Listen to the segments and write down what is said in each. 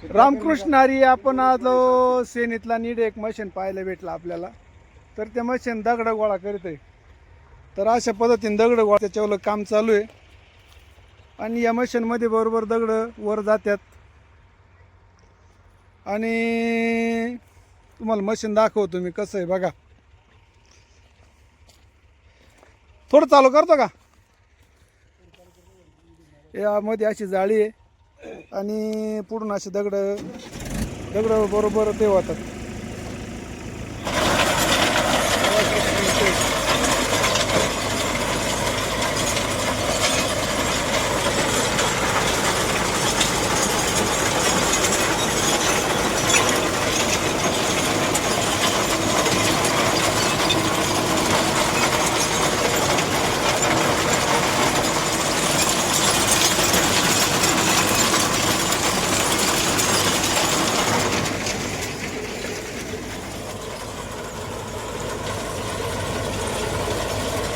रामकृष्ण हरी. आपण आलो शेनीतला नीट एक मशीन पाहायला भेटला आपल्याला. तर ते मशीन दगड गोळा करीत आहे. तर अशा पद्धतीने दगड गोळा त्याच्यावर काम चालू आहे. आणि या मशीनमध्ये बरोबर दगड वर जातात. आणि तुम्हाला मशीन दाखवतो मी कसं आहे बघा. थोडं चालू करतो का. यामध्ये अशी जाळी आहे आणि पुढून असे दगड बरोबर ते होतात.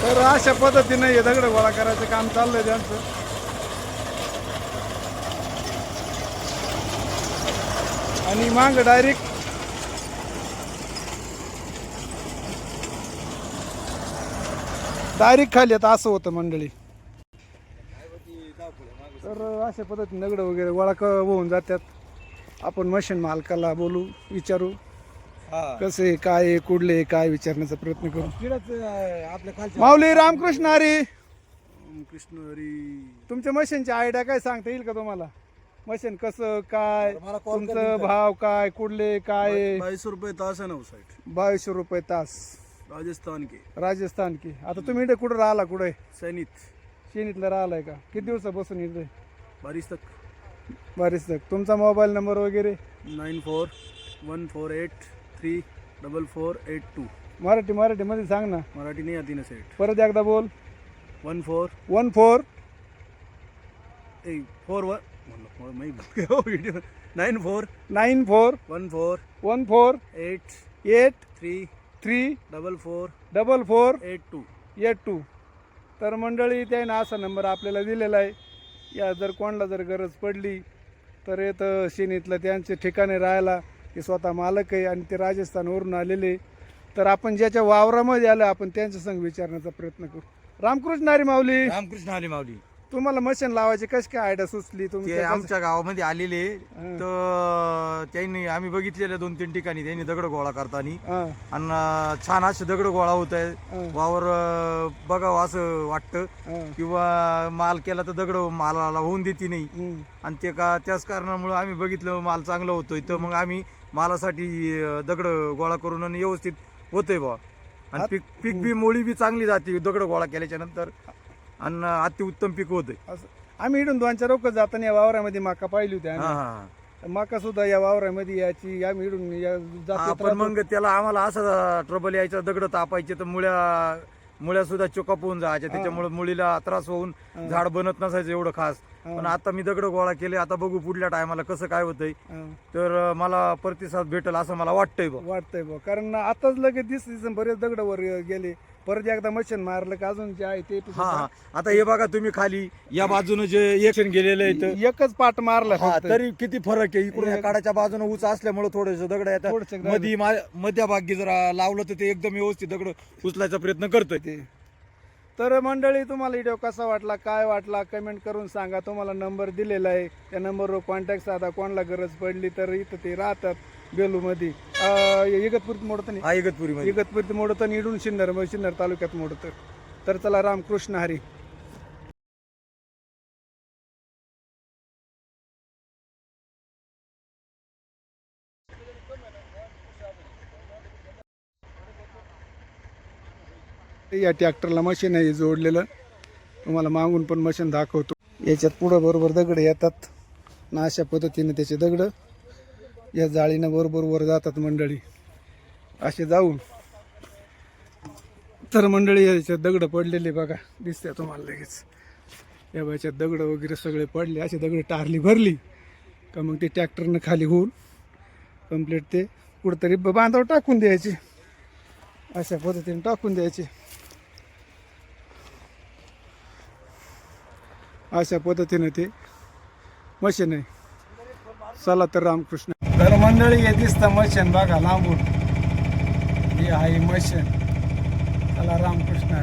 तर अशा पद्धतीने हे दगड गोळा करायचं काम चाललंय त्यांचं. आणि मांग डायरेक्ट खाली येतं असं होतं मंडळी. तर अशा पद्धतीने दगड वगैरे गोळा होऊन जातात. आपण मशीन मालकाला बोलू, विचारू कसे काय कुठले काय विचारण्याचा प्रयत्न करू. माऊली रामकृष्ण हरी. कृष्ण हरी. तुमच्या मशीनची आयडिया काय सांगता येईल का तुम्हाला. मशीन कसं काय, तुमचं भाव काय, कुठले काय. 22 रुपये तास है ना उस साइड. 2200 रुपये तास. राजस्थान की. आता तुम्ही इथे कुठं राहिला, कुठे शेनीतला राहिलाय का. किती दिवसापासून इथे. बारीस तक. तुमचा मोबाईल नंबर वगैरे. 9414834482. मराठी मध्ये सांग ना. मराठी नहीं आती ना सेठ. परत एकदा बोल. 14 94 9414834482. तर मंडळी त्याने असा नंबर आपल्याला दिलेला आहे. या जर कोणाला जर गरज पडली तर येतं शेनीतलं त्यांचे ठिकाणे राहायला. ते स्वतः मालक आहे आणि ते राजस्थानवरून आलेले. तर आपण ज्याच्या वावरामध्ये आलं आपण त्यांच्या संग विचारण्याचा प्रयत्न करू. रामकृष्ण हरी माऊली. रामकृष्ण हरी माऊली. तुम्हाला मशीन लावायची कशी काय आयडिया सुचली. ते आमच्या गावामध्ये आलेले तर त्यांनी आम्ही बघितलेल्या 2-3 ठिकाणी त्यांनी दगड गोळा करताना आणि छान असे दगड गोळा होत आहे. वावर बघावं असं वाटतं किंवा माल केला तर दगड मालाला होऊन देते नाही. आणि ते का त्याच कारणामुळे आम्ही बघितलं माल चांगला होतोय तर मग आम्ही मालासाठी दगड गोळा करून आणि व्यवस्थित होतोय बा. आणि पीक बी मोळी बी चांगली जाते दगड गोळा केल्याच्या नंतर आणि अति उत्तम पीक होते. आम्ही इथून 2-4 लोक जाताना या वावरामध्ये मका पाहिली होती. मका सुद्धा या वावरामध्ये याची आम्ही इथून पण मग त्याला आम्हाला असा ट्रबल यायचा दगड तापायचे तर मुळ्या सुद्धा चोकाप होऊन जायच्या. त्याच्यामुळे मुळीला त्रास होऊन झाड बनत नसायचं एवढं खास. पण आता मी दगड गोळा केले. आता बघू पुढल्या टायमाला कसं काय होतंय. तर मला प्रतिसाद भेटेल असं मला वाटतंय बा. कारण आताच लगेच दिसत बरेच दगड वर गेले. परत एकदा मशीन मारलं का अजून जे आहे ते. आता हे बघा तुम्ही खाली या बाजूनं जे एकशन गेलेलं आहे एकच पाट मारला तरी किती फरक आहे. इकडून काडाच्या बाजूने उंच असल्यामुळे थोडेस दगड येतात. मध्यभागी जरा लावलं तर ते एकदम व्यवस्थित दगड उचलायचा प्रयत्न करतोय ते. तर मंडळी तुम्हाला व्हिडिओ कसा वाटला काय वाटला कमेंट करून सांगा. तुम्हाला नंबर दिलेला आहे त्या नंबरवर कॉन्टॅक्ट साधा. कोणाला गरज पडली तर इथं ते राहतात बेलूमध्ये. इगतपुरीत मोडतं नाही. इगतपुरीत मोडतं आणि इडून सिन्नर तालुक्यात मोडतं. तर चला रामकृष्ण हरी. या ट्रॅक्टरला मशीन आहे जोडलेलं. तुम्हाला मागून पण मशीन दाखवतो. याच्यात पुढं बरोबर दगड येतात ना अशा पद्धतीने त्याचे दगड या जाळीनं बरोबर वर जातात मंडळी. असे जाऊन तर मंडळी याच्यात दगड पडलेले बघा दिसते तुम्हाला लगेच. या याच्यात दगड वगैरे सगळे पडले. असे दगड टारली भरली का मग ते ट्रॅक्टरनं खाली होऊन कंप्लीट ते कुठंतरी बांधावर टाकून द्यायचे. अशा पद्धतीने टाकून द्यायचे. अशा पद्धतीने ते मशीन आहे. चला तर रामकृष्ण. तर मंडळी हे दिसतं मशीन बघा लांबून, ही आहे मशीन. चला रामकृष्ण.